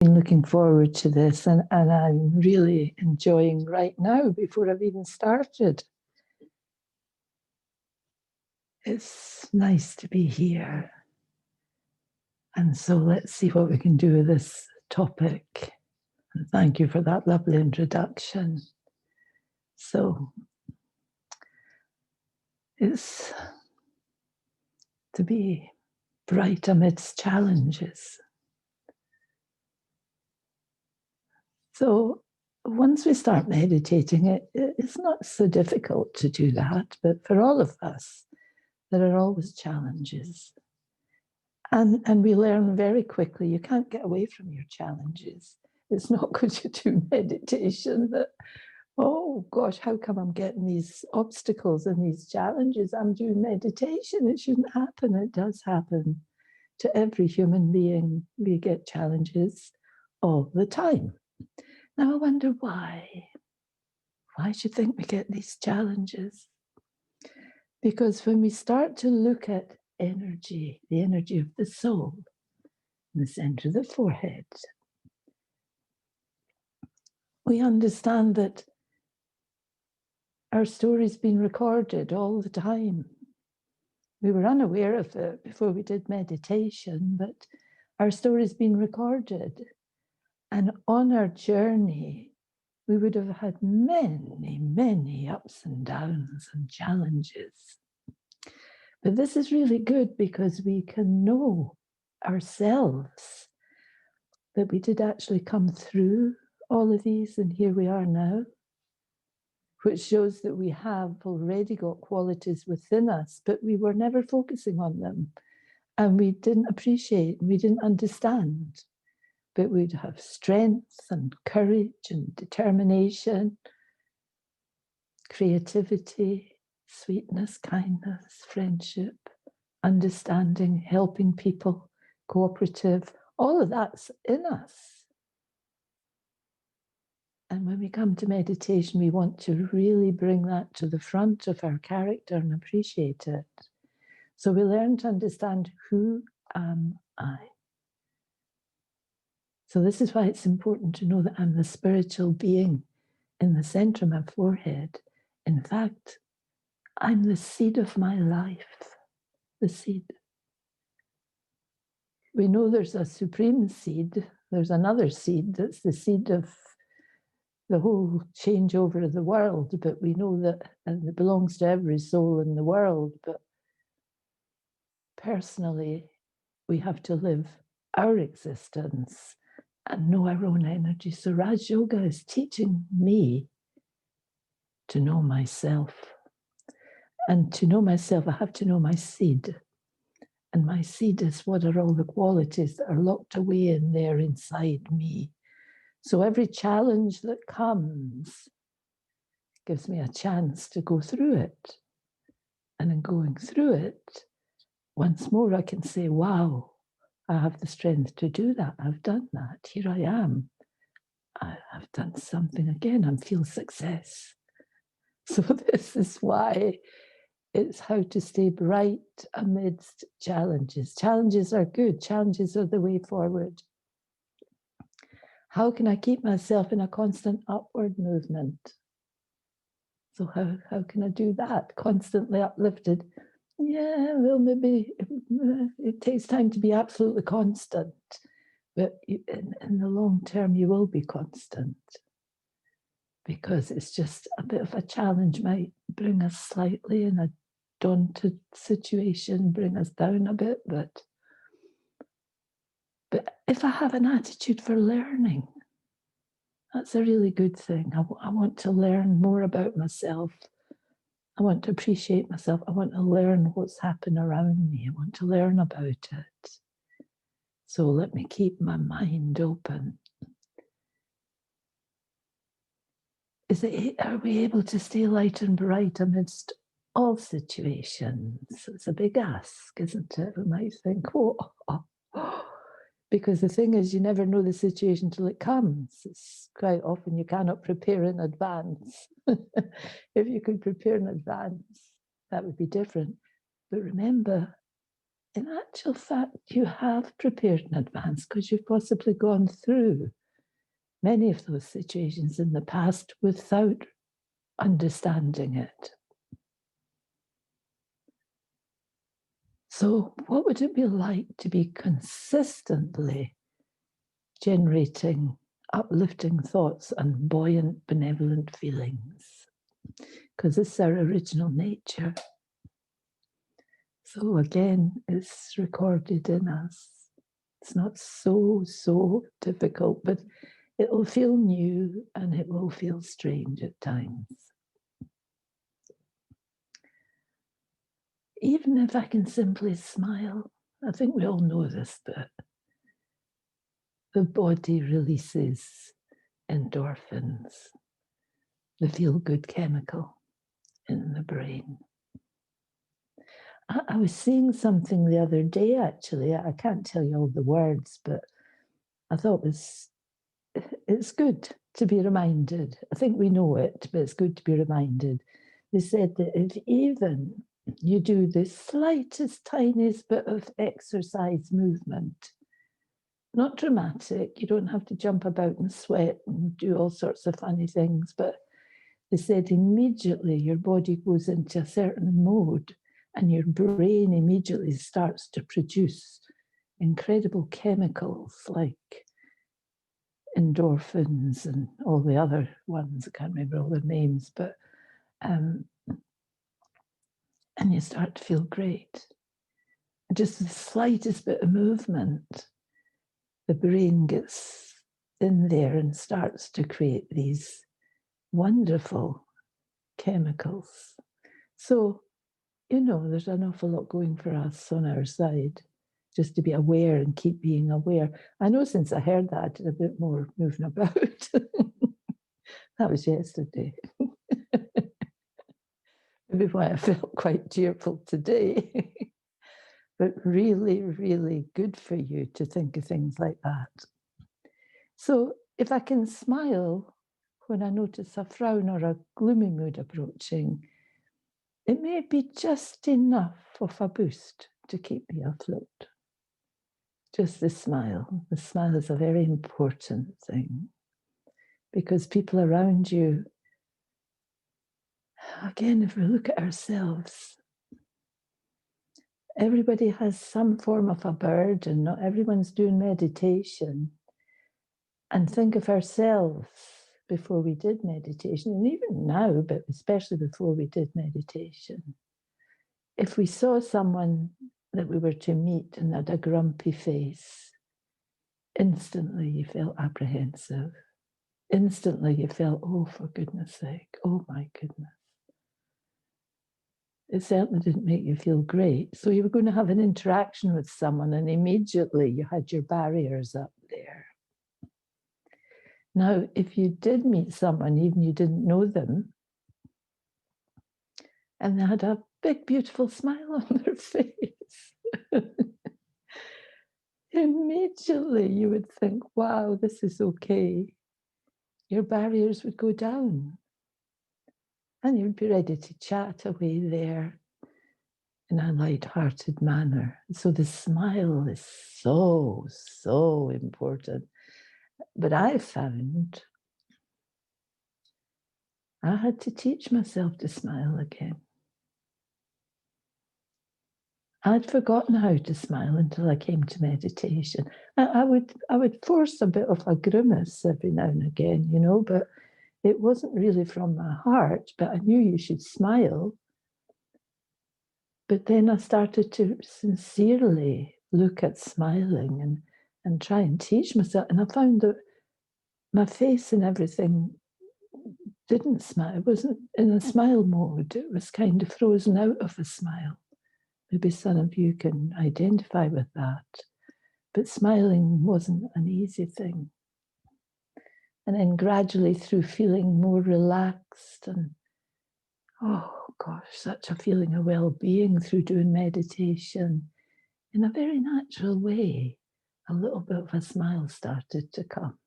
been looking forward to this, and I'm really enjoying right now before I've even started. It's nice to be here. And so let's see what we can do with this topic. And thank you for that lovely introduction. So it's to be bright amidst challenges. So once we start meditating, it's not so difficult to do that, but for all of us, there are always challenges. And we learn very quickly, you can't get away from your challenges. It's not because you do meditation that, oh gosh, how come I'm getting these obstacles and these challenges? I'm doing meditation. It shouldn't happen. It does happen to every human being. We get challenges all the time. Now I wonder why. Why do you think we get these challenges? Because when we start to look at energy, the energy of the soul, in the center of the forehead, we understand that our story's been recorded all the time. We were unaware of it before we did meditation, but our story's been recorded. And on our journey, we would have had many, many ups and downs and challenges. But this is really good because we can know ourselves that we did actually come through all of these, and here we are now, which shows that we have already got qualities within us, but we were never focusing on them, and we didn't appreciate, we didn't understand. But we'd have strength and courage and determination, creativity, sweetness, kindness, friendship, understanding, helping people, cooperative, all of that's in us. And when we come to meditation, we want to really bring that to the front of our character and appreciate it. So we learn to understand, who am I? So this is why it's important to know that I'm the spiritual being in the center of my forehead. In fact, I'm the seed of my life, the seed. We know there's a supreme seed. There's another seed that's the seed of the whole changeover of the world, but we know that, and it belongs to every soul in the world, but personally, we have to live our existence and know our own energy. So Raj Yoga is teaching me to know myself. And to know myself, I have to know my seed. And my seed is what are all the qualities that are locked away in there inside me. So every challenge that comes gives me a chance to go through it. And in going through it, once more I can say, wow, I have the strength to do that. I've done that. Here I am. I've done something again. I feel success. So this is why it's how to stay bright amidst challenges. Challenges are good. Challenges are the way forward. How can I keep myself in a constant upward movement? So how can I do that? Constantly uplifted. Yeah, well, maybe it takes time to be absolutely constant. But in the long term, you will be constant. Because it's just a bit of a challenge, might bring us slightly in a daunted situation, bring us down a bit, but if I have an attitude for learning, that's a really good thing. I want to learn more about myself. I want to appreciate myself. I want to learn what's happened around me. I want to learn about it. So let me keep my mind open. Are we able to stay light and bright amidst all situations? It's a big ask, isn't it? We might think, oh. Because the thing is, you never know the situation till it comes. It's quite often you cannot prepare in advance. If you could prepare in advance, that would be different. But remember, in actual fact, you have prepared in advance because you've possibly gone through many of those situations in the past without understanding it. So, what would it be like to be consistently generating uplifting thoughts and buoyant, benevolent feelings? Because this is our original nature. So again, it's recorded in us. It's not so difficult, but it will feel new and it will feel strange at times. Even if I can simply smile, I think we all know this, but the body releases endorphins, the feel-good chemical in the brain. I was seeing something the other day, actually. I can't tell you all the words, but I thought it's good to be reminded. I think we know it, but it's good to be reminded. They said that if even you do the slightest, tiniest bit of exercise movement, not dramatic, you don't have to jump about and sweat and do all sorts of funny things, but they said immediately your body goes into a certain mode and your brain immediately starts to produce incredible chemicals like endorphins and all the other ones. I can't remember all their names, but and you start to feel great. Just the slightest bit of movement, the brain gets in there and starts to create these wonderful chemicals. So, there's an awful lot going for us on our side, just to be aware and keep being aware. I know since I heard that, I did a bit more moving about. That was yesterday. Maybe why I felt quite cheerful today. But really, really good for you to think of things like that. So if I can smile when I notice a frown or a gloomy mood approaching, it may be just enough of a boost to keep me afloat. Just the smile. The smile is a very important thing because people around you, again, if we look at ourselves, everybody has some form of a burden. Not everyone's doing meditation. And think of ourselves before we did meditation, and even now, but especially before we did meditation. If we saw someone that we were to meet and had a grumpy face, instantly you felt apprehensive. Instantly you felt, oh, for goodness sake, oh my goodness. It certainly didn't make you feel great. So you were going to have an interaction with someone and immediately you had your barriers up there. Now, if you did meet someone, even you didn't know them, and they had a big, beautiful smile on their face, immediately you would think, wow, this is okay. Your barriers would go down. And you'd be ready to chat away there in a light-hearted manner. So the smile is so important. But I found I had to teach myself to smile again. I'd forgotten how to smile until I came to meditation. I would force a bit of a grimace every now and again, but it wasn't really from my heart, but I knew you should smile. But then I started to sincerely look at smiling and try and teach myself. And I found that my face and everything didn't smile. It wasn't in a smile mode. It was kind of frozen out of a smile. Maybe some of you can identify with that. But smiling wasn't an easy thing. And then gradually through feeling more relaxed and, oh gosh, such a feeling of well-being through doing meditation, in a very natural way, a little bit of a smile started to come.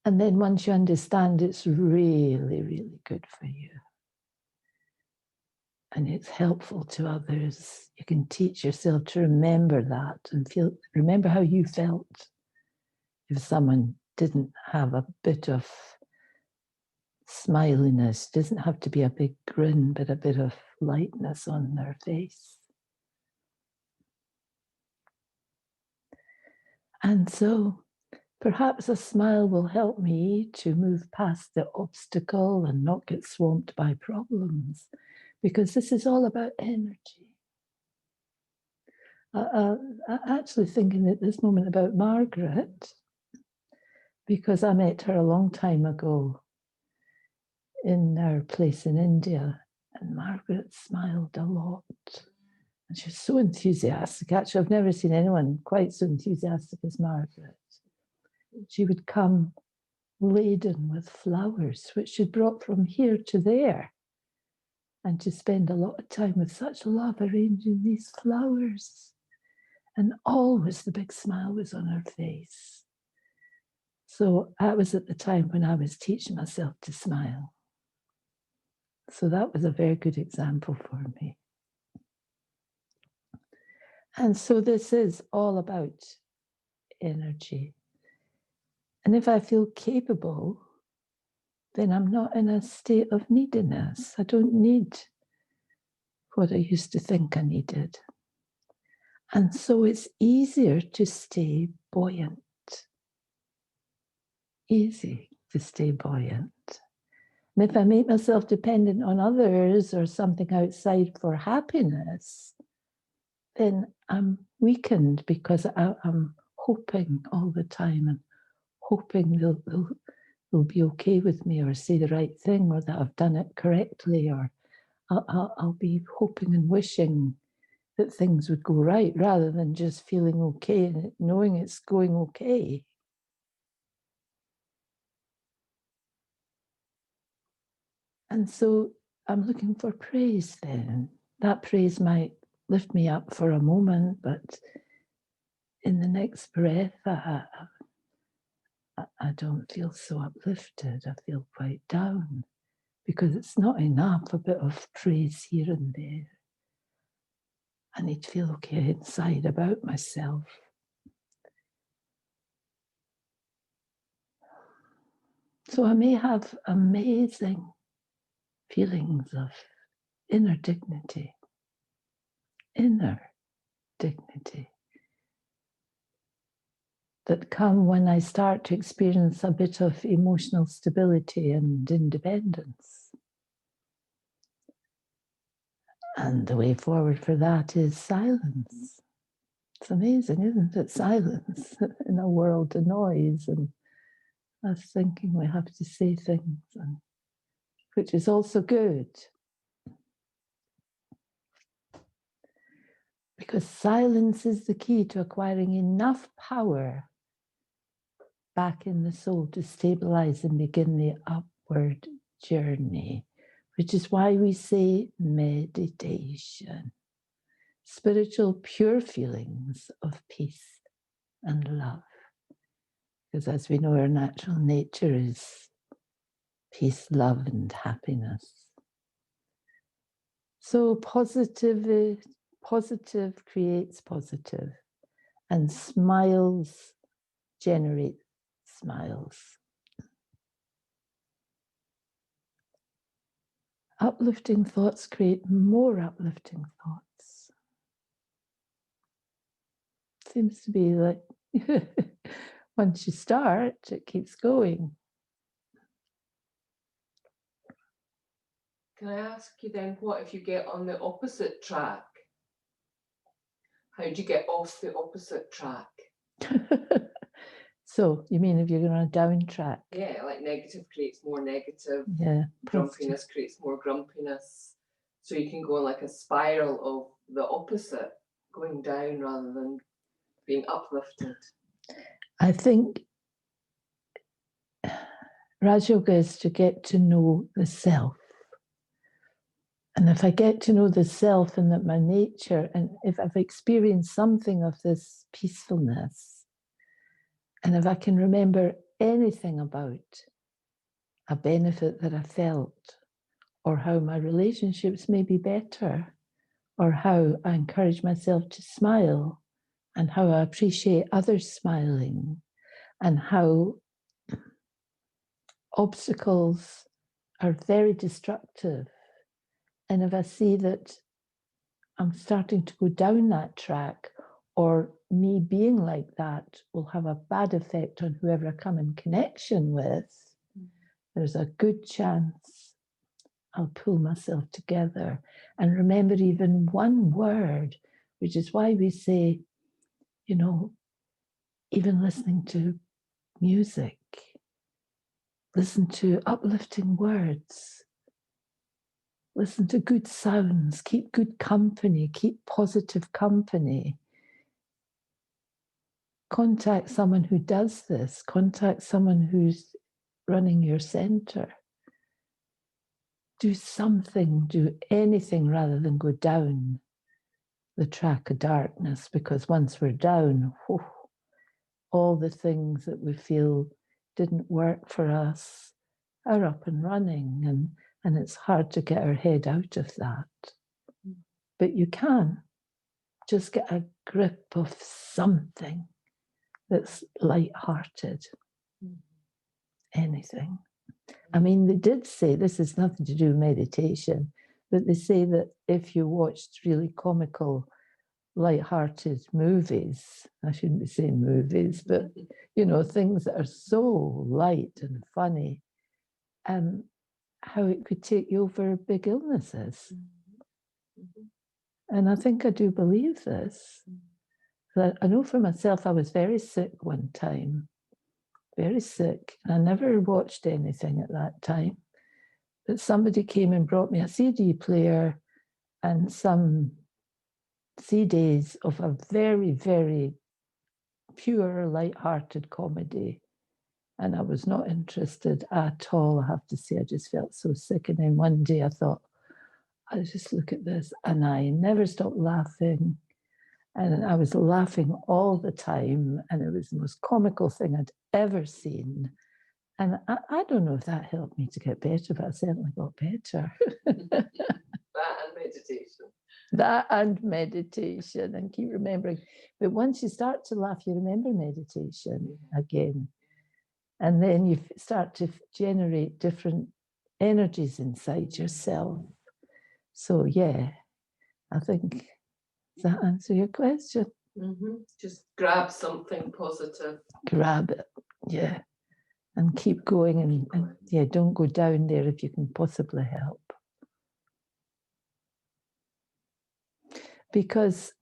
And then once you understand, it's really, really good for you. and it's helpful to others. You can teach yourself to remember that and remember how you felt if someone didn't have a bit of smiliness. It doesn't have to be a big grin, but a bit of lightness on their face. And so perhaps a smile will help me to move past the obstacle and not get swamped by problems, because this is all about energy. I'm actually thinking at this moment about Margaret, because I met her a long time ago in our place in India, and Margaret smiled a lot. And she was so enthusiastic. Actually, I've never seen anyone quite so enthusiastic as Margaret. She would come laden with flowers, which she brought from here to there, and to spend a lot of time with such love arranging these flowers. And always the big smile was on her face. So that was at the time when I was teaching myself to smile. So that was a very good example for me. And so this is all about energy. And if I feel capable, then I'm not in a state of neediness. I don't need what I used to think I needed. And so it's easier to stay buoyant. Easy to stay buoyant. And if I make myself dependent on others or something outside for happiness, then I'm weakened because I'm hoping all the time and hoping they'll be okay with me or say the right thing or that I've done it correctly, or I'll be hoping and wishing that things would go right rather than just feeling okay and knowing it's going okay. And so I'm looking for praise then. That praise might lift me up for a moment, but in the next breath, I don't feel so uplifted. I feel quite down because it's not enough, a bit of praise here and there. I need to feel okay inside about myself. So I may have amazing feelings of inner dignity that come when I start to experience a bit of emotional stability and independence. And the way forward for that is silence. It's amazing, isn't it? Silence in a world of noise and us thinking we have to say things, which is also good. Because silence is the key to acquiring enough power back in the soul to stabilize and begin the upward journey, which is why we say meditation. Spiritual pure feelings of peace and love. Because as we know, our natural nature is peace, love, and happiness. So positive creates positive, and smiles generate smiles. Uplifting thoughts create more uplifting thoughts. Seems to be like once you start, it keeps going. Can I ask you then, what if you get on the opposite track? How do you get off the opposite track? So you mean if you're on a down track? Yeah, like negative creates more negative. Yeah. Grumpiness creates more grumpiness. So you can go on like a spiral of the opposite, going down rather than being uplifted. I think Raj Yoga is to get to know the self. And if I get to know the self and that my nature, and if I've experienced something of this peacefulness, and if I can remember anything about a benefit that I felt, or how my relationships may be better, or how I encourage myself to smile, and how I appreciate others smiling, and how obstacles are very destructive. And if I see that I'm starting to go down that track, or me being like that will have a bad effect on whoever I come in connection with, there's a good chance I'll pull myself together and remember even one word, which is why we say, you know, even listening to music, listen to uplifting words, listen to good sounds, keep good company, keep positive company. Contact someone who does this, contact someone who's running your center. Do something, do anything rather than go down the track of darkness, because once we're down, all the things that we feel didn't work for us are up and running, and it's hard to get our head out of that. But you can just get a grip of something that's light-hearted. Anything. I mean, they did say, this has nothing to do with meditation, but they say that if you watched really comical, light-hearted movies, I shouldn't be saying movies, but, you know, things that are so light and funny, how it could take you over big illnesses. And I think I do believe this. I know for myself, I was very sick one time, very sick. And I never watched anything at that time. But somebody came and brought me a CD player and some CDs of a very, very pure, light-hearted comedy. And I was not interested at all, I have to say. I just felt so sick. And then one day I thought, I'll just look at this. And I never stopped laughing. And I was laughing all the time. And it was the most comical thing I'd ever seen. And I don't know if that helped me to get better, but I certainly got better. That and meditation. That and meditation, and keep remembering. But once you start to laugh, you remember meditation again. And then you start to generate different energies inside yourself. So, yeah, I think, does that answer your question? Just grab something positive. Grab it, yeah. And keep going, and yeah, don't go down there if you can possibly help. Because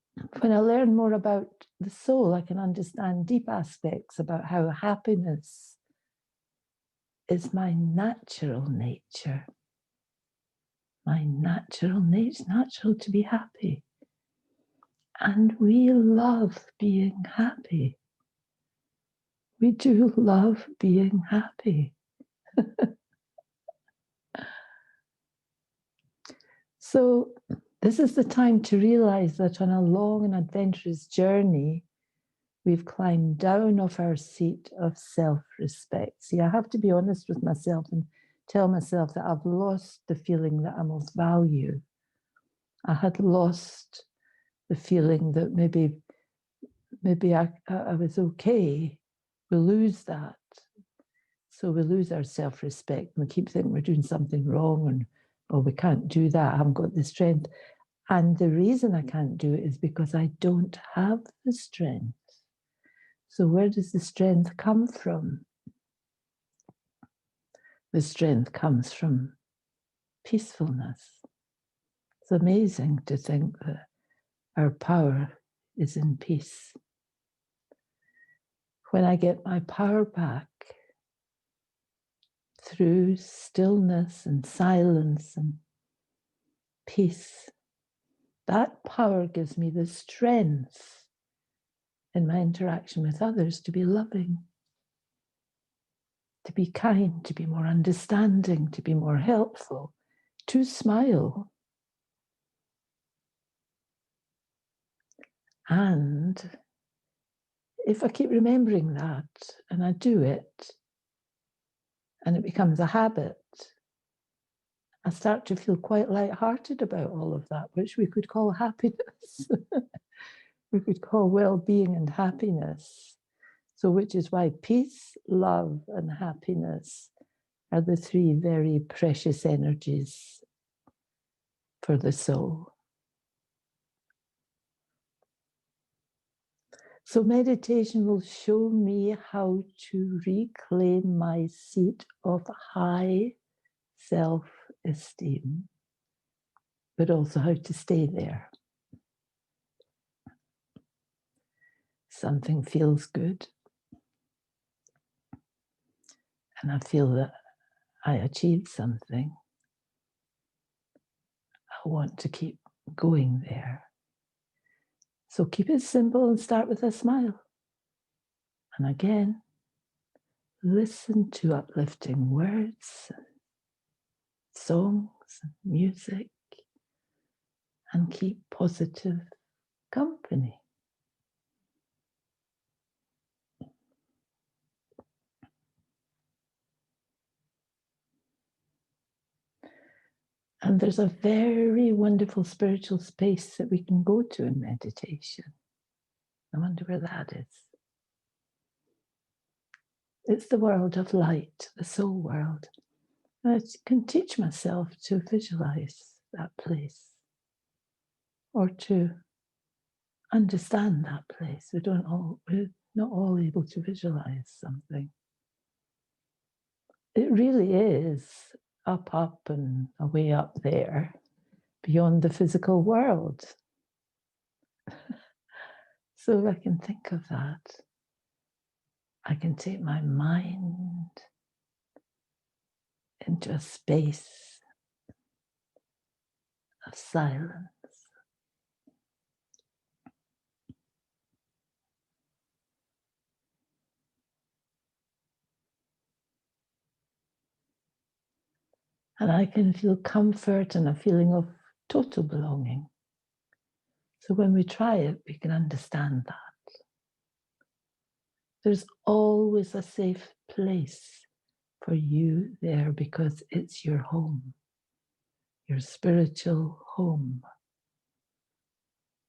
when I learn more about the soul, I can understand deep aspects about how happiness is my natural nature. My natural nature, natural to be happy. And we love being happy. We do love being happy. So this is the time to realize that on a long and adventurous journey, we've climbed down off our seat of self-respect. See, I have to be honest with myself and tell myself that I've lost the feeling that I'm of value. I had lost the feeling that maybe I was okay. We lose that. So we lose our self-respect and we keep thinking we're doing something wrong and, oh, we can't do that. I haven't got the strength. And the reason I can't do it is because I don't have the strength. So where does the strength come from? The strength comes from peacefulness. It's amazing to think that our power is in peace. When I get my power back through stillness and silence and peace, that power gives me the strength in my interaction with others to be loving, to be kind, to be more understanding, to be more helpful, to smile. And if I keep remembering that and I do it, and it becomes a habit, I start to feel quite light-hearted about all of that, which we could call happiness. We could call well-being and happiness. So which is why peace, love, and happiness are the three very precious energies for the soul. So meditation will show me how to reclaim my seat of high self-esteem, but also how to stay there. Something feels good, and I feel that I achieved something. I want to keep going there. So keep it simple and start with a smile. And again, listen to uplifting words, songs, music, and keep positive company. And there's a very wonderful spiritual space that we can go to in meditation. I wonder where that is. It's the world of light, the soul world. And I can teach myself to visualize that place or to understand that place. We're not all able to visualize something. It really is up, and away up there, beyond the physical world. So if I can think of that, I can take my mind into a space of silence. And I can feel comfort and a feeling of total belonging. So when we try it, we can understand that. There's always a safe place for you there because it's your home, your spiritual home,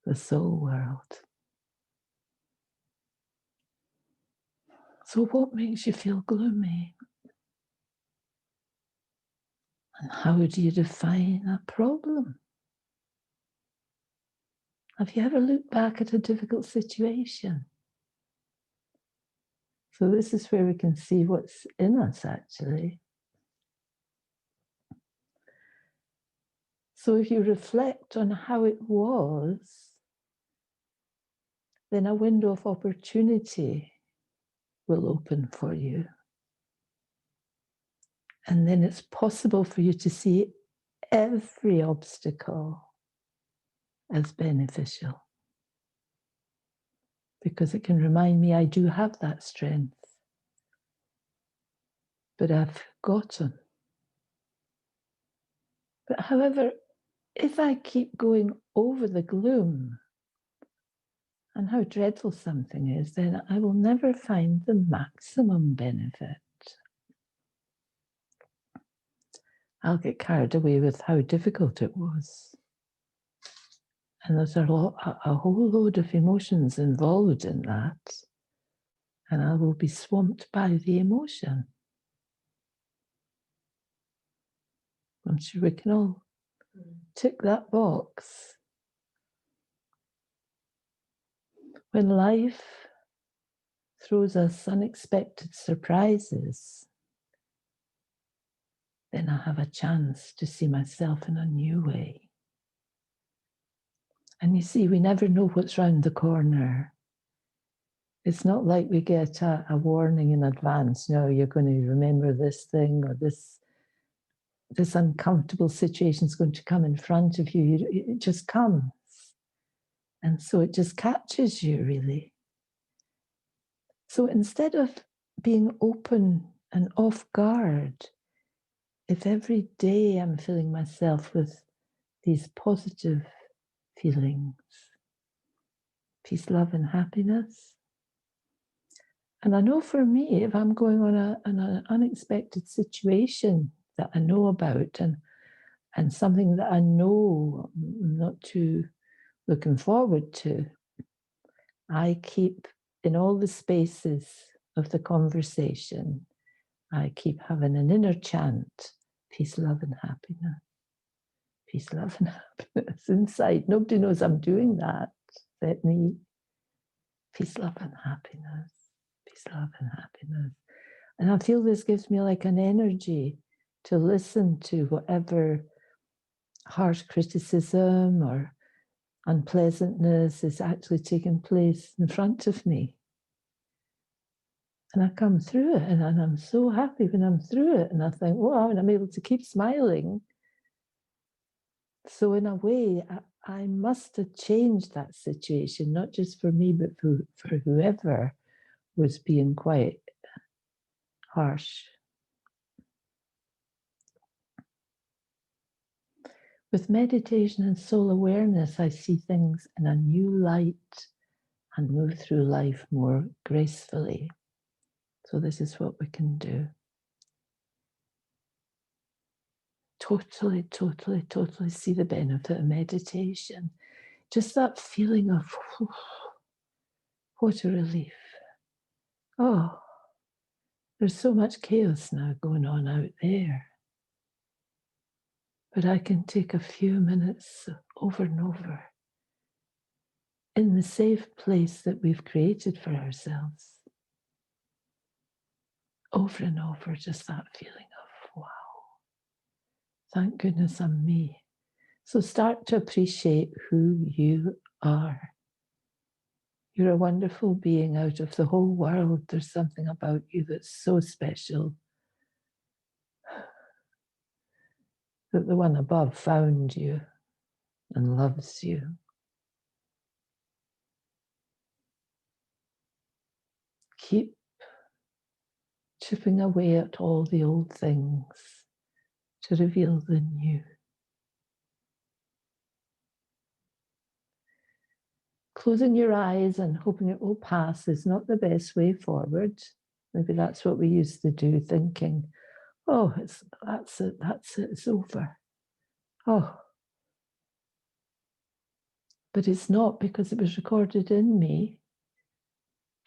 the soul world. So what makes you feel gloomy? And how do you define a problem? Have you ever looked back at a difficult situation? So this is where we can see what's in us, actually. So if you reflect on how it was, then a window of opportunity will open for you. And then it's possible for you to see every obstacle as beneficial. Because it can remind me I do have that strength, but I've forgotten. But however, if I keep going over the gloom and how dreadful something is, then I will never find the maximum benefit. I'll get carried away with how difficult it was. And there's a whole load of emotions involved in that. And I will be swamped by the emotion. I'm sure we can all tick that box. When life throws us unexpected surprises, then I have a chance to see myself in a new way. And you see, we never know what's round the corner. It's not like we get a warning in advance. No, you're going to remember this thing, or this uncomfortable situation is going to come in front of you. It just comes. And so it just catches you, really. So instead of being open and off guard, if every day I'm filling myself with these positive feelings, peace, love, and happiness. And I know for me, if I'm going on an unexpected situation that I know about and and something that I know I'm not too looking forward to, I keep in all the spaces of the conversation, I keep having an inner chant, peace, love, and happiness. Peace, love, and happiness inside. Nobody knows I'm doing that except me. Peace, love, and happiness. Peace, love, and happiness. And I feel this gives me like an energy to listen to whatever harsh criticism or unpleasantness is actually taking place in front of me. And I come through it, and I'm so happy when I'm through it. And I think, wow, and I'm able to keep smiling. So in a way, I must have changed that situation, not just for me, but for whoever was being quite harsh. With meditation and soul awareness, I see things in a new light and move through life more gracefully. So this is what we can do. Totally, totally, totally see the benefit of meditation. Just that feeling of, what a relief. Oh, there's so much chaos now going on out there. But I can take a few minutes over and over in the safe place that we've created for ourselves. Over and over, just that feeling of, wow, thank goodness I'm me. So start to appreciate who you are. You're a wonderful being out of the whole world. There's something about you that's so special that the one above found you and loves you. Keep chipping away at all the old things to reveal the new. Closing your eyes and hoping it will pass is not the best way forward. Maybe that's what we used to do, thinking, oh, that's it, it's over. Oh. But it's not, because it was recorded in me.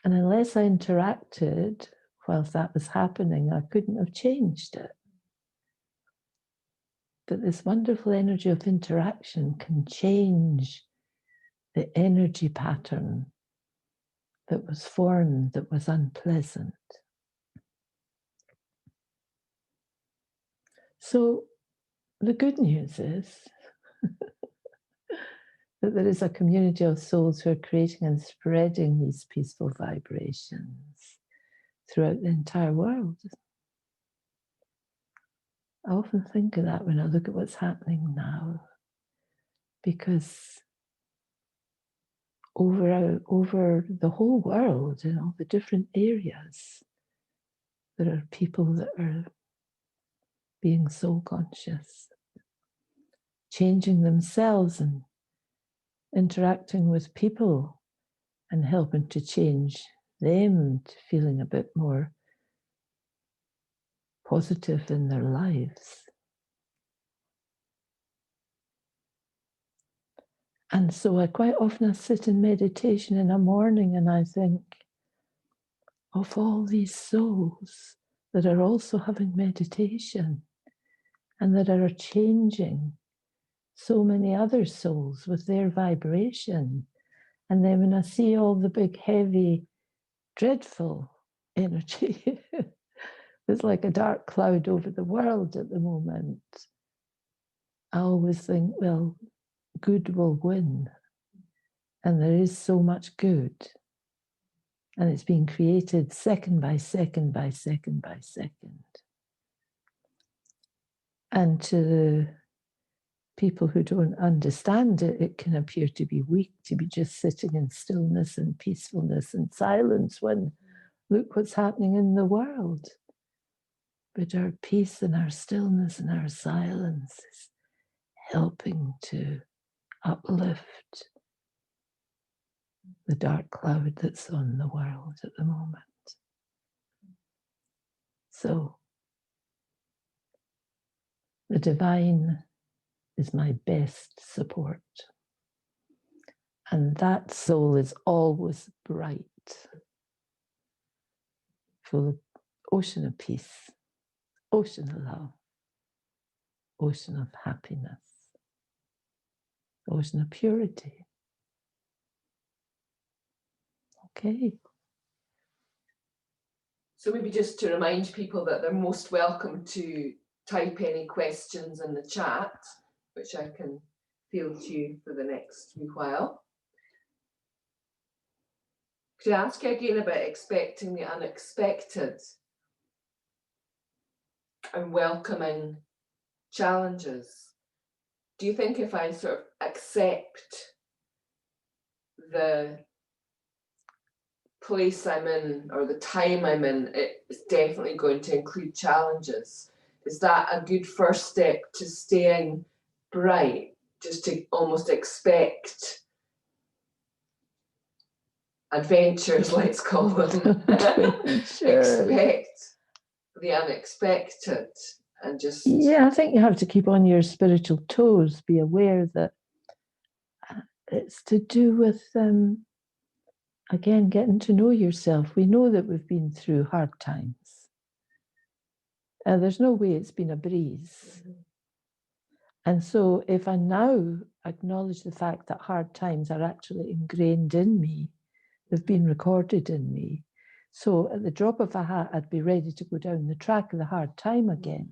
And unless I interacted whilst that was happening, I couldn't have changed it. But this wonderful energy of interaction can change the energy pattern that was formed, that was unpleasant. So the good news is that there is a community of souls who are creating and spreading these peaceful vibrations throughout the entire world. I often think of that when I look at what's happening now, because over the whole world, in all the different areas, there are people that are being soul conscious, changing themselves and interacting with people and helping to change them to feeling a bit more positive in their lives. And so I quite often sit in meditation in a morning and I think of all these souls that are also having meditation and that are changing so many other souls with their vibration. And then when I see all the big, heavy, dreadful energy, it's like a dark cloud over the world at the moment. I always think, well, good will win. And there is so much good. And it's being created second by second by second by second. And to the people who don't understand it, it can appear to be weak to be just sitting in stillness and peacefulness and silence when look what's happening in the world. But our peace and our stillness and our silence is helping to uplift the dark cloud that's on the world at the moment. So the divine is my best support. And that soul is always bright, full of ocean of peace, ocean of love, ocean of happiness, ocean of purity. Okay. So maybe just to remind people that they're most welcome to type any questions in the chat, which I can field to you for the next wee while. Could I ask you again about expecting the unexpected and welcoming challenges? Do you think if I sort of accept the place I'm in or the time I'm in, it's definitely going to include challenges? Is that a good first step to staying bright? Just to almost expect adventures, let's call them. Expect the unexpected and just... Yeah, I think you have to keep on your spiritual toes, be aware that it's to do with, again, getting to know yourself. We know that we've been through hard times. There's no way it's been a breeze. Mm-hmm. And so if I now acknowledge the fact that hard times are actually ingrained in me, they've been recorded in me. So at the drop of a hat, I'd be ready to go down the track of the hard time again.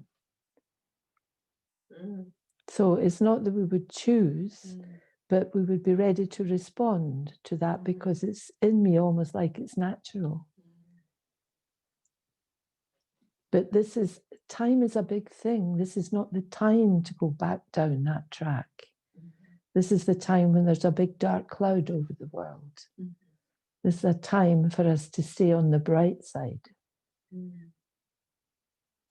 Mm. So it's not that we would choose, but we would be ready to respond to that because it's in me almost like it's natural. But time is a big thing. This is not the time to go back down that track. This is the time when there's a big dark cloud over the world. This is a time for us to stay on the bright side.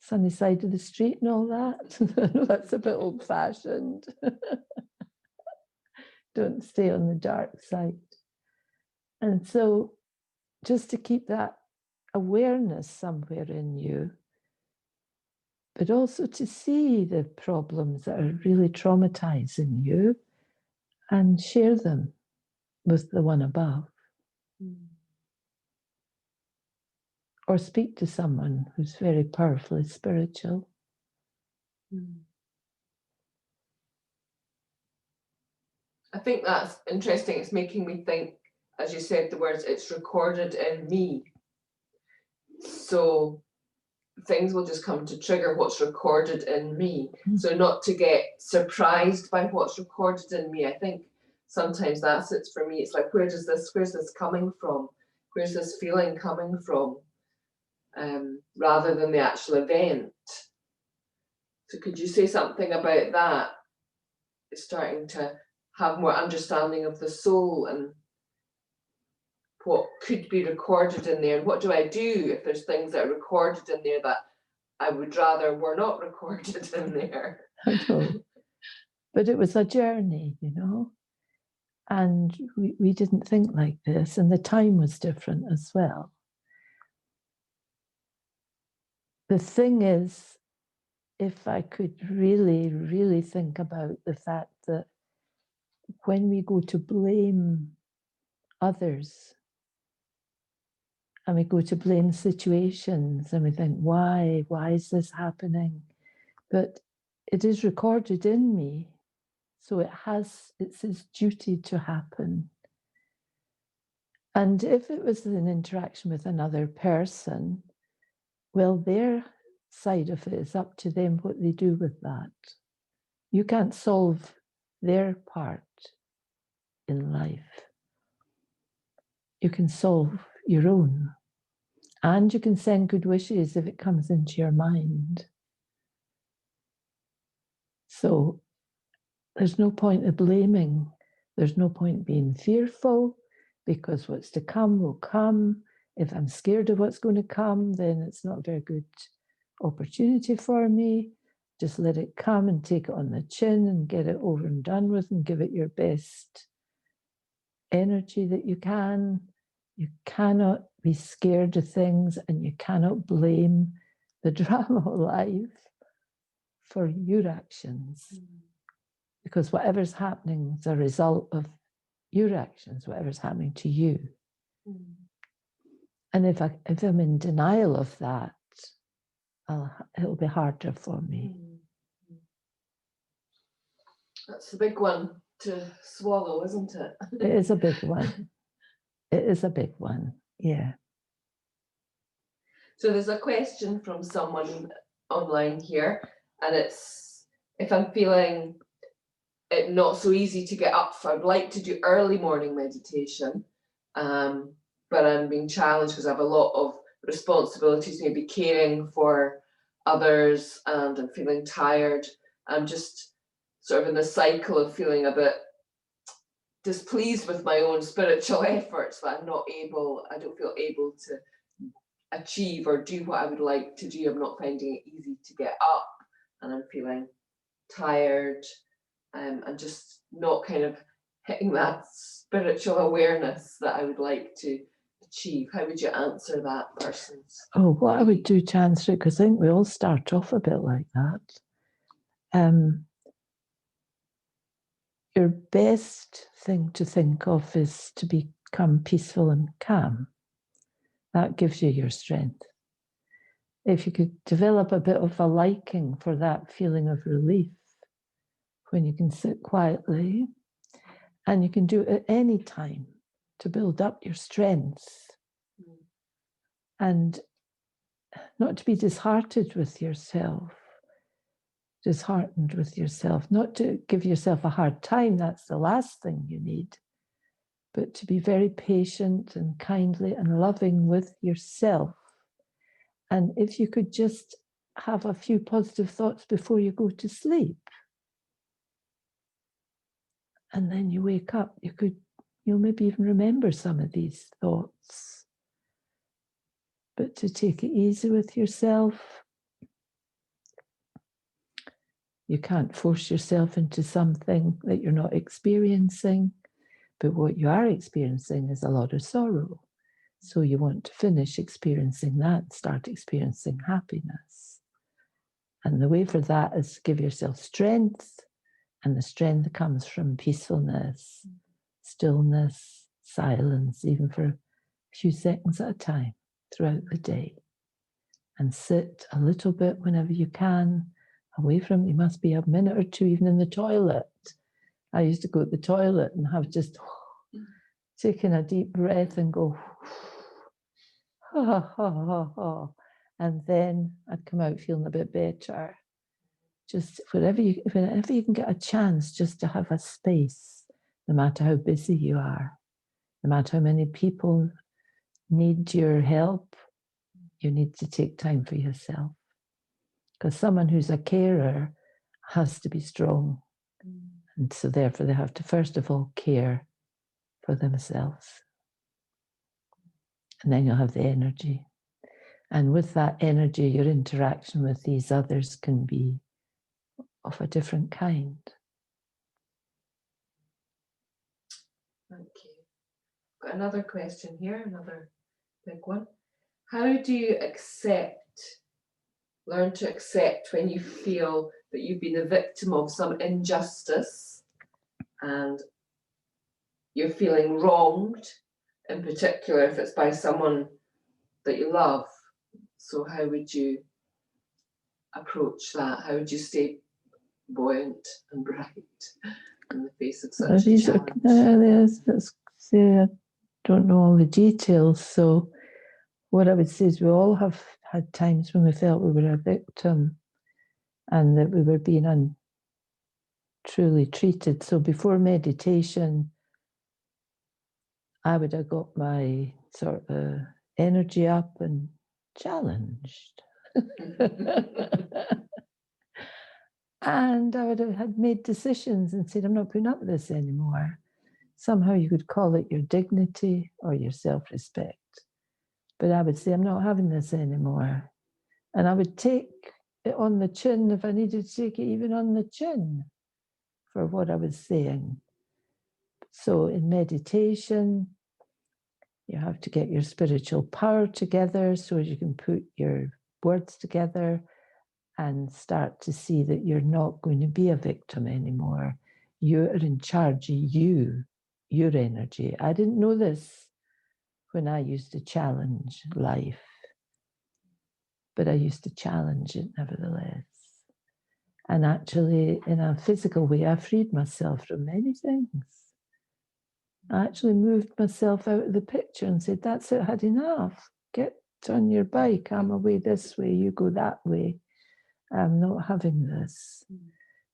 Sunny side of the street and all that. I know that's a bit old-fashioned. Don't stay on the dark side. And so just to keep that awareness somewhere in you, but also to see the problems that are really traumatizing you and share them with the one above. Or speak to someone who's very powerfully spiritual. I think that's interesting. It's making me think, as you said, the words, it's recorded in me. So things will just come to trigger what's recorded in me. So not to get surprised by what's recorded in me. I think sometimes that's it for me. It's like, where's this coming from? Where's this feeling coming from? Rather than the actual event. So could you say something about that? It's starting to have more understanding of the soul and what could be recorded in there. And what do I do if there's things that are recorded in there that I would rather were not recorded in there? I know. But it was a journey, and we didn't think like this, and the time was different as well. The thing is, if I could really, really think about the fact that when we go to blame others and we go to blame situations and we think, why is this happening? But it is recorded in me, so it's its duty to happen. And if it was an interaction with another person, well, their side of it is up to them what they do with that. You can't solve their part in life. You can solve your own. And you can send good wishes if it comes into your mind. So there's no point of blaming. There's no point being fearful, because what's to come will come. If I'm scared of what's going to come, then it's not a very good opportunity for me. Just let it come and take it on the chin and get it over and done with and give it your best energy that you can. You cannot be scared of things, and you cannot blame the drama of life for your actions. because whatever's happening is a result of your actions, whatever's happening to you. And if I'm in denial of that, it'll be harder for me. That's a big one to swallow, isn't it? It is a big one. It is a big one, yeah. So there's a question from someone online here, and it's, if I'm feeling it not so easy to get up, I'd like to do early morning meditation, but I'm being challenged because I have a lot of responsibilities, maybe caring for others, and I'm feeling tired. I'm just sort of in the cycle of feeling a bit displeased with my own spiritual efforts, that I don't feel able to achieve or do what I would like to do. I'm not finding it easy to get up, and I'm feeling tired, and just not kind of hitting that spiritual awareness that I would like to achieve. How would you answer that person's? Oh, what I would do to answer it, because I think we all start off a bit like that. Your best thing to think of is to become peaceful and calm. That gives you your strength. If you could develop a bit of a liking for that feeling of relief when you can sit quietly, and you can do it at any time to build up your strengths, and not to be disheartened with yourself, not to give yourself a hard time. That's the last thing you need, but to be very patient and kindly and loving with yourself. And if you could just have a few positive thoughts before you go to sleep, and then you wake up, you'll maybe even remember some of these thoughts. But to take it easy with yourself. You can't force yourself into something that you're not experiencing, but what you are experiencing is a lot of sorrow. So you want to finish experiencing that, start experiencing happiness. And the way for that is to give yourself strength, and the strength comes from peacefulness, stillness, silence, even for a few seconds at a time throughout the day. And sit a little bit whenever you can, away from, you must be a minute or two even in the toilet. I used to go to the toilet and have just taken a deep breath and go, and then I'd come out feeling a bit better. Just whenever you can get a chance just to have a space, no matter how busy you are, no matter how many people need your help, you need to take time for yourself. Because someone who's a carer has to be strong. And so therefore they have to first of all care for themselves. And then you'll have the energy. And with that energy, your interaction with these others can be of a different kind. Thank you. Got another question here, another big one. How do you learn to accept when you feel that you've been the victim of some injustice and you're feeling wronged, in particular if it's by someone that you love? So how would you approach that? How would you stay buoyant and bright in the face of such a challenge? I don't know all the details, so what I would say is we all have had times when we felt we were a victim and that we were being untruly treated. So before meditation, I would have got my sort of energy up and challenged. And I would have had made decisions and said, I'm not putting up with this anymore. Somehow you could call it your dignity or your self-respect. But I would say, I'm not having this anymore. And I would take it on the chin if I needed to take it even on the chin for what I was saying. So in meditation, you have to get your spiritual power together so you can put your words together and start to see that you're not going to be a victim anymore. you're in charge of your energy. I didn't know this when I used to challenge life, but I used to challenge it nevertheless. And actually, in a physical way, I freed myself from many things. I actually moved myself out of the picture and said, that's it, had enough. Get on your bike. I'm away this way, you go that way. I'm not having this.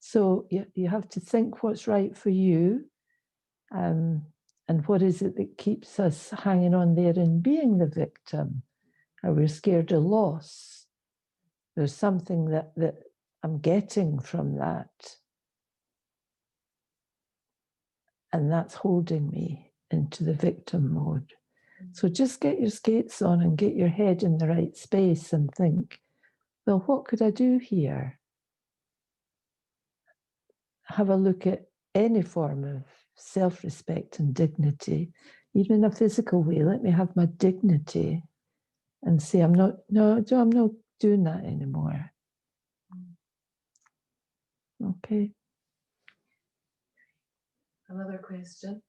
So you have to think what's right for you, and what is it that keeps us hanging on there and being the victim? Are we scared of loss? There's something that I'm getting from that. And that's holding me into the victim mode. So just get your skates on and get your head in the right space and think, well, what could I do here? Have a look at any form of self-respect and dignity, even in a physical way. Let me have my dignity and say, I'm not doing that anymore. Okay. Another question.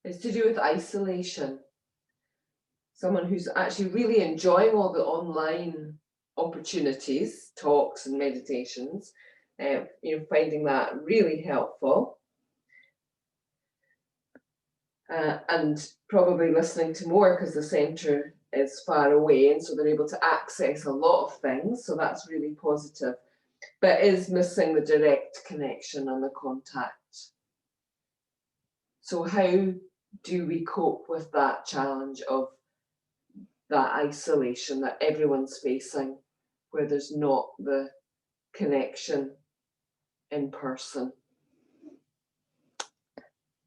It's to do with isolation. Someone who's actually really enjoying all the online opportunities, talks and meditations, finding that really helpful. And probably listening to more because the centre is far away, and so they're able to access a lot of things, so that's really positive, but is missing the direct connection and the contact. So how do we cope with that challenge of that isolation that everyone's facing, where there's not the connection in person?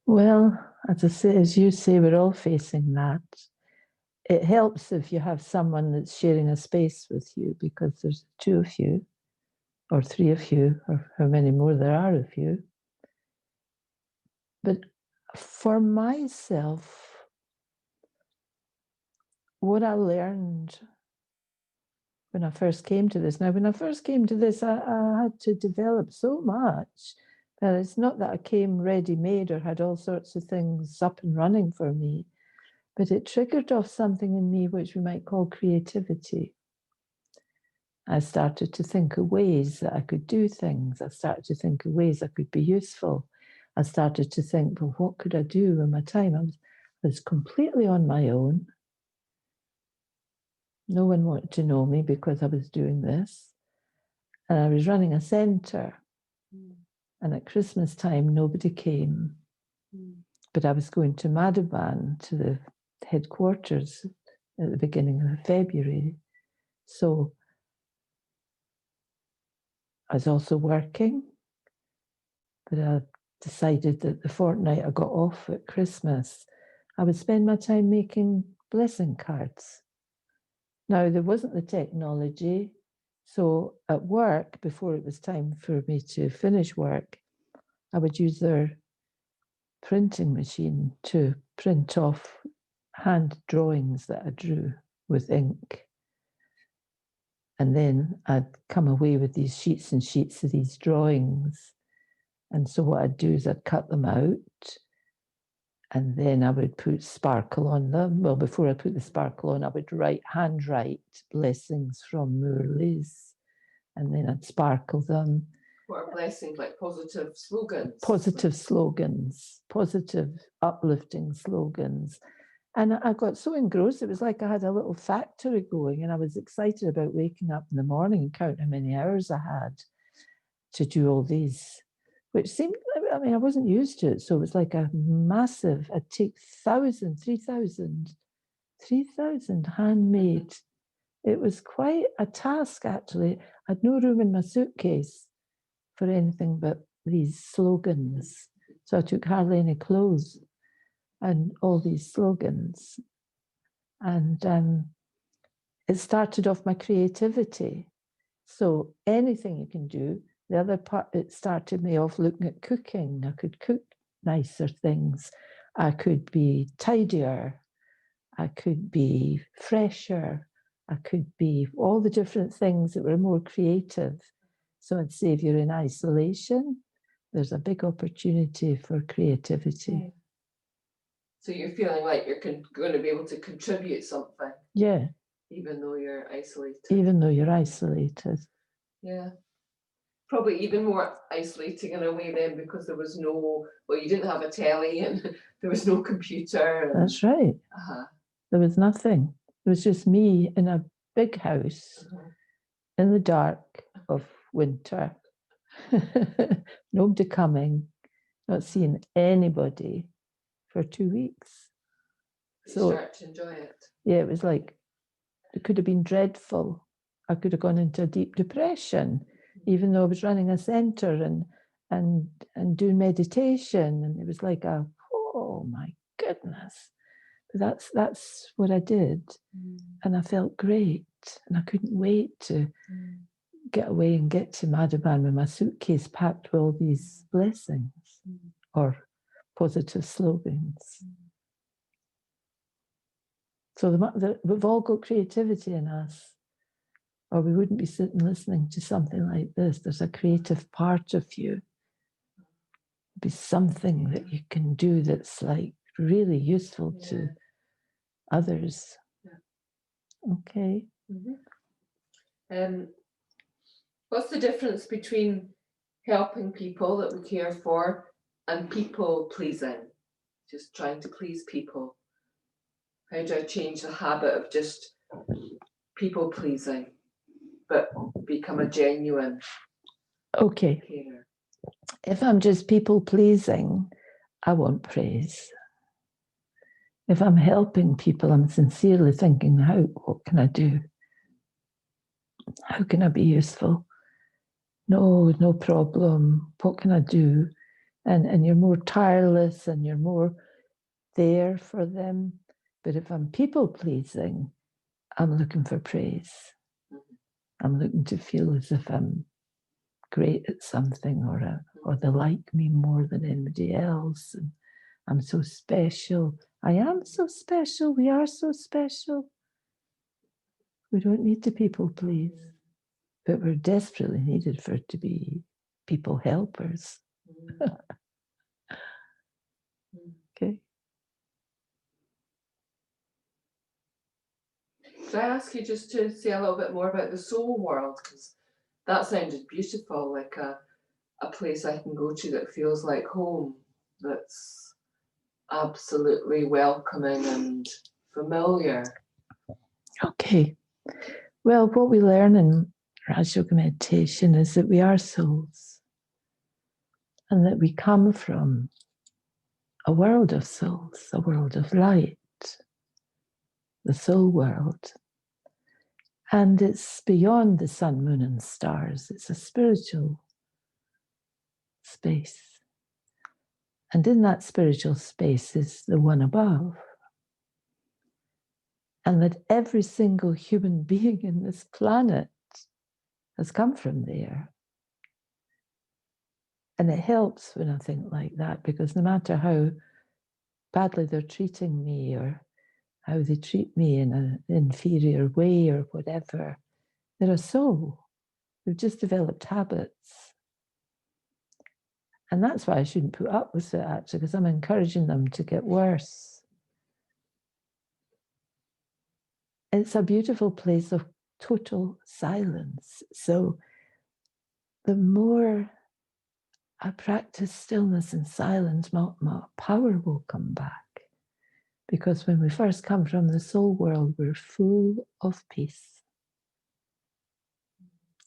Well, as you say, we're all facing that. It helps if you have someone that's sharing a space with you, because there's two of you, or three of you, or how many more there are of you. But for myself, what I learned when I first came to this, I had to develop so much that it's not that I came ready-made or had all sorts of things up and running for me, but it triggered off something in me which we might call creativity. I started to think of ways that I could do things. I started to think of ways I could be useful. I started to think, well, what could I do with my time? I was completely on my own. No one wanted to know me because I was doing this. And I was running a centre. And at Christmas time, nobody came. But I was going to Madhuban, to the headquarters, at the beginning of February. So I was also working, but I decided that the fortnight I got off at Christmas, I would spend my time making blessing cards. Now, there wasn't the technology, so at work, before it was time for me to finish work, I would use their printing machine to print off hand drawings that I drew with ink. And then I'd come away with these sheets and sheets of these drawings. And so what I'd do is I'd cut them out, and then I would put sparkle on them. Well, before I put the sparkle on, I would handwrite blessings from Murli's, and then I'd sparkle them. What are blessings? Like positive slogans? Positive slogans, positive, uplifting slogans. And I got so engrossed, it was like I had a little factory going, and I was excited about waking up in the morning and counting how many hours I had to do all these, which seemed, I mean, I wasn't used to it. So it was like a massive, I'd take 3,000 handmade. It was quite a task, actually. I had no room in my suitcase for anything but these slogans. So I took hardly any clothes and all these slogans. And it started off my creativity. So anything you can do. The other part, it started me off looking at cooking. I could cook nicer things. I could be tidier. I could be fresher. I could be all the different things that were more creative. So I'd say if you're in isolation, there's a big opportunity for creativity. So you're feeling like you're going to be able to contribute something. Yeah. Even though you're isolated. Even though you're isolated. Yeah. Probably even more isolating in a way then, because there was no, well, you didn't have a telly and there was no computer. And, that's right. There was nothing. It was just me in a big house in the dark of winter. Nobody coming, not seeing anybody for 2 weeks. You start to enjoy it. Yeah, it was like, it could have been dreadful. I could have gone into a deep depression, even though I was running a centre and doing meditation. And it was like oh my goodness. But that's what I did. And I felt great. And I couldn't wait to get away and get to Madaban with my suitcase packed with all these blessings or positive slogans. So we've all got creativity in us, or we wouldn't be sitting listening to something like this. There's a creative part of you. It'd be something that you can do that's like really useful to others. Okay. What's the difference between helping people that we care for and people pleasing? Just trying to please people. How do I change the habit of just people pleasing, but become a genuine carer? If I'm just people pleasing, I want praise. If I'm helping people, I'm sincerely thinking, what can I do? How can I be useful? No problem. What can I do? And you're more tireless and you're more there for them. But if I'm people pleasing, I'm looking for praise. I'm looking to feel as if I'm great at something, or they like me more than anybody else. And I'm so special. I am so special. We are so special. We don't need to people please, but we're desperately needed for it to be people helpers. Okay. Could I ask you just to say a little bit more about the soul world? Because that sounded beautiful, like a place I can go to that feels like home, that's absolutely welcoming and familiar. Okay. Well, what we learn in Raj Yoga meditation is that we are souls and that we come from a world of souls, a world of light, the soul world. And it's beyond the sun, moon, and stars. It's a spiritual space. And in that spiritual space is the one above. And that every single human being in this planet has come from there. And it helps when I think like that, because no matter how badly they're treating me or how they treat me in an inferior way or whatever, they're a soul. They've just developed habits. And that's why I shouldn't put up with it, actually, because I'm encouraging them to get worse. It's a beautiful place of total silence. So the more I practice stillness and silence, my power will come back. Because when we first come from the soul world, we're full of peace.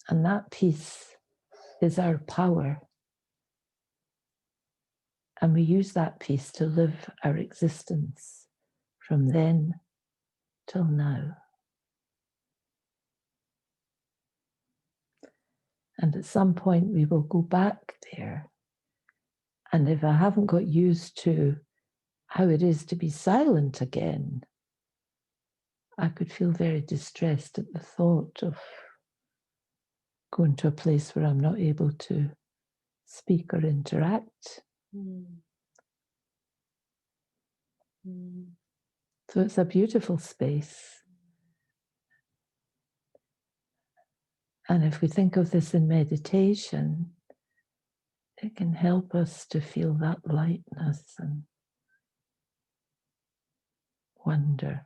And that peace is our power. And we use that peace to live our existence from then till now. And at some point we will go back there. And if I haven't got used to how it is to be silent again, I could feel very distressed at the thought of going to a place where I'm not able to speak or interact. So it's a beautiful space. And if we think of this in meditation, it can help us to feel that lightness and wonder.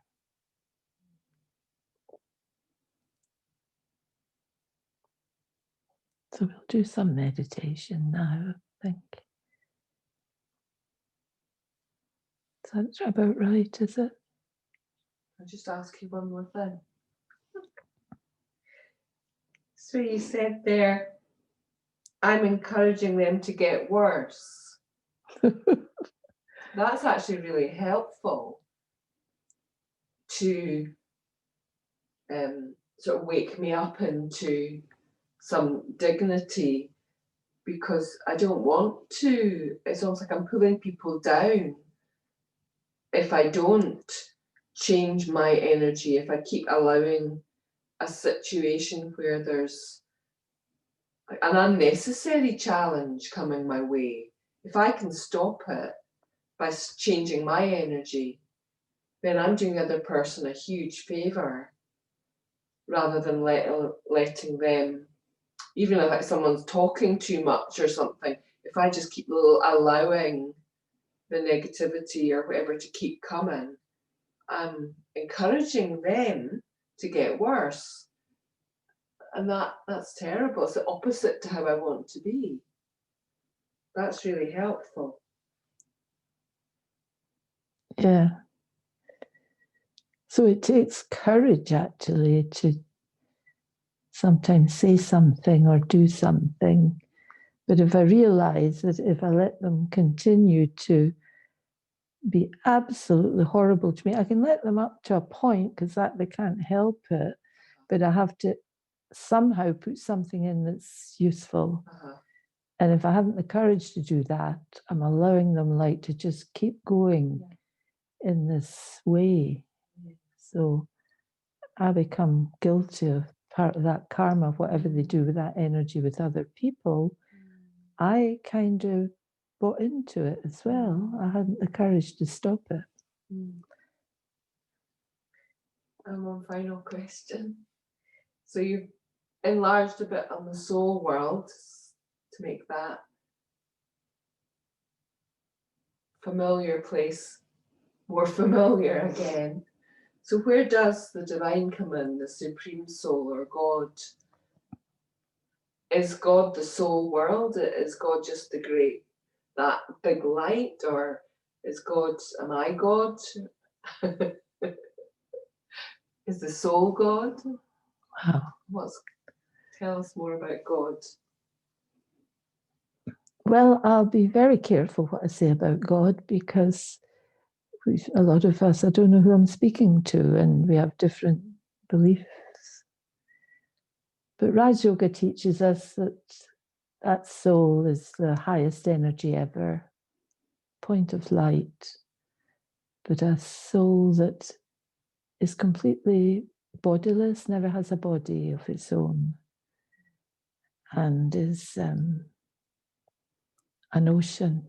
So we'll do some meditation now, I think. Sounds about right, is it? I'll just ask you one more thing. So you said there, I'm encouraging them to get worse. That's actually really helpful to sort of wake me up into some dignity, because I don't want to. It's almost like I'm pulling people down if I don't change my energy, if I keep allowing a situation where there's an unnecessary challenge coming my way. If I can stop it by changing my energy, then I'm doing the other person a huge favour, rather than letting them, even if like someone's talking too much or something, if I just keep allowing the negativity or whatever to keep coming, I'm encouraging them to get worse. And that's terrible. It's the opposite to how I want to be. That's really helpful. Yeah. So it takes courage actually to sometimes say something or do something. But if I realize that if I let them continue to be absolutely horrible to me, I can let them up to a point, because that they can't help it. But I have to somehow put something in that's useful. And if I haven't the courage to do that, I'm allowing them like to just keep going in this way. So I become guilty of part of that karma, whatever they do with that energy with other people. I kind of bought into it as well. I hadn't the courage to stop it. And one final question. So you've enlarged a bit on the soul world to make that familiar place more familiar again. So where does the divine come in, the supreme soul or God? Is God the soul world? Is God just that big light? Or is God, am I God? Is the soul God? Wow. Tell us more about God. Well, I'll be very careful what I say about God, because a lot of us, I don't know who I'm speaking to, and we have different beliefs. But Raj Yoga teaches us that soul is the highest energy ever, point of light, but a soul that is completely bodiless, never has a body of its own, and is an ocean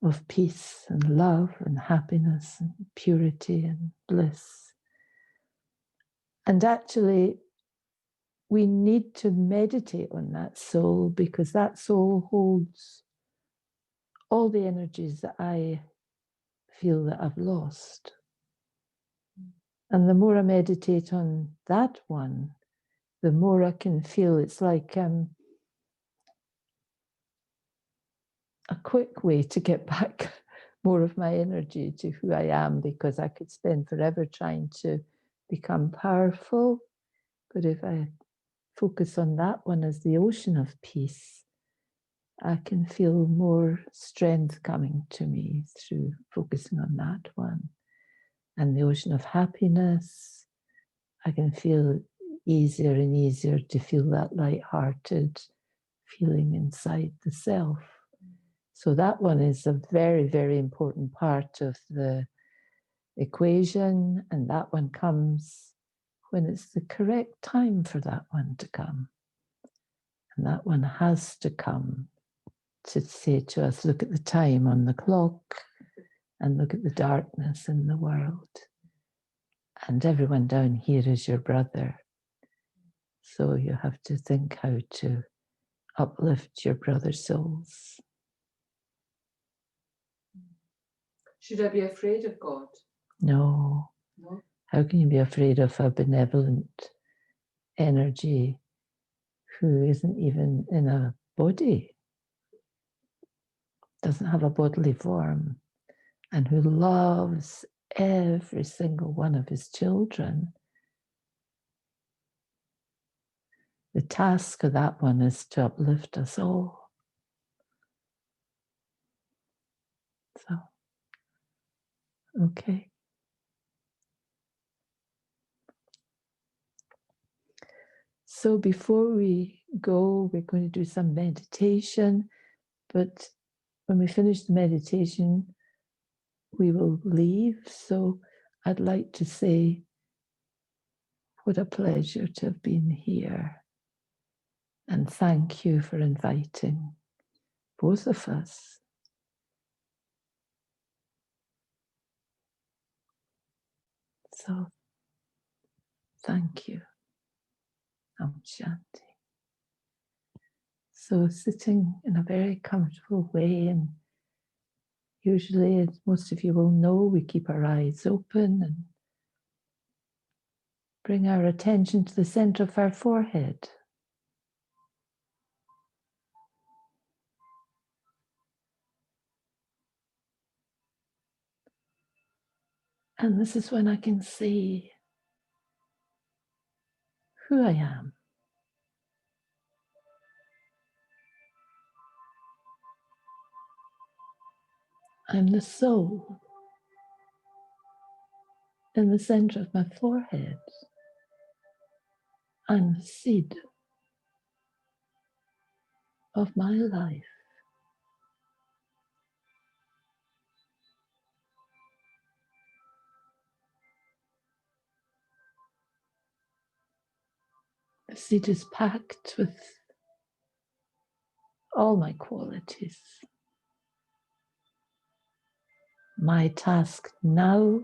of peace and love and happiness and purity and bliss. And actually, we need to meditate on that soul, because that soul holds all the energies that I feel that I've lost. And the more I meditate on that one, the more I can feel it's like a quick way to get back more of my energy to who I am, because I could spend forever trying to become powerful. But if I focus on that one as the ocean of peace, I can feel more strength coming to me through focusing on that one. And the ocean of happiness, I can feel easier and easier to feel that light-hearted feeling inside the self. So that one is a very, very important part of the equation, and that one comes when it's the correct time for that one to come. And that one has to come to say to us, look at the time on the clock and look at the darkness in the world. And everyone down here is your brother. So you have to think how to uplift your brother souls. Should I be afraid of God? No. No. How can you be afraid of a benevolent energy who isn't even in a body, doesn't have a bodily form, and who loves every single one of his children? The task of that one is to uplift us all. So, okay. So before we go, we're going to do some meditation, but when we finish the meditation, we will leave. So I'd like to say, what a pleasure to have been here. And thank you for inviting both of us. So thank you. Om Shanti. So sitting in a very comfortable way, and usually, as most of you will know, we keep our eyes open and bring our attention to the center of our forehead. And this is when I can see who I am. I'm the soul in the center of my forehead. I'm the seed of my life. The seed is packed with all my qualities. My task now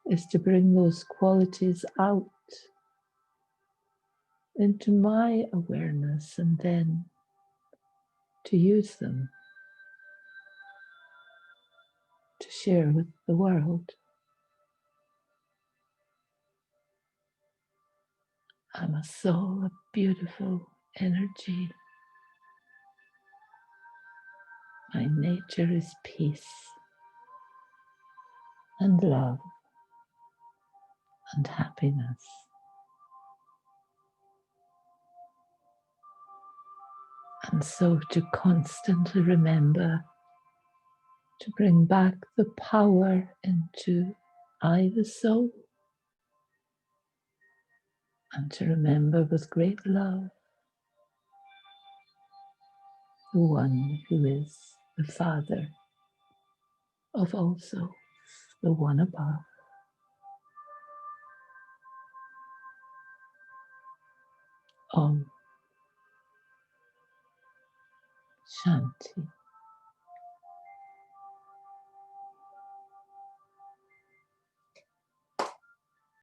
is to bring those qualities out into my awareness and then to use them to share with the world. I'm a soul of beautiful energy. My nature is peace and love and happiness. And so to constantly remember to bring back the power into I, the soul, and to remember with great love the one who is the Father of all souls, the one above. Om Shanti.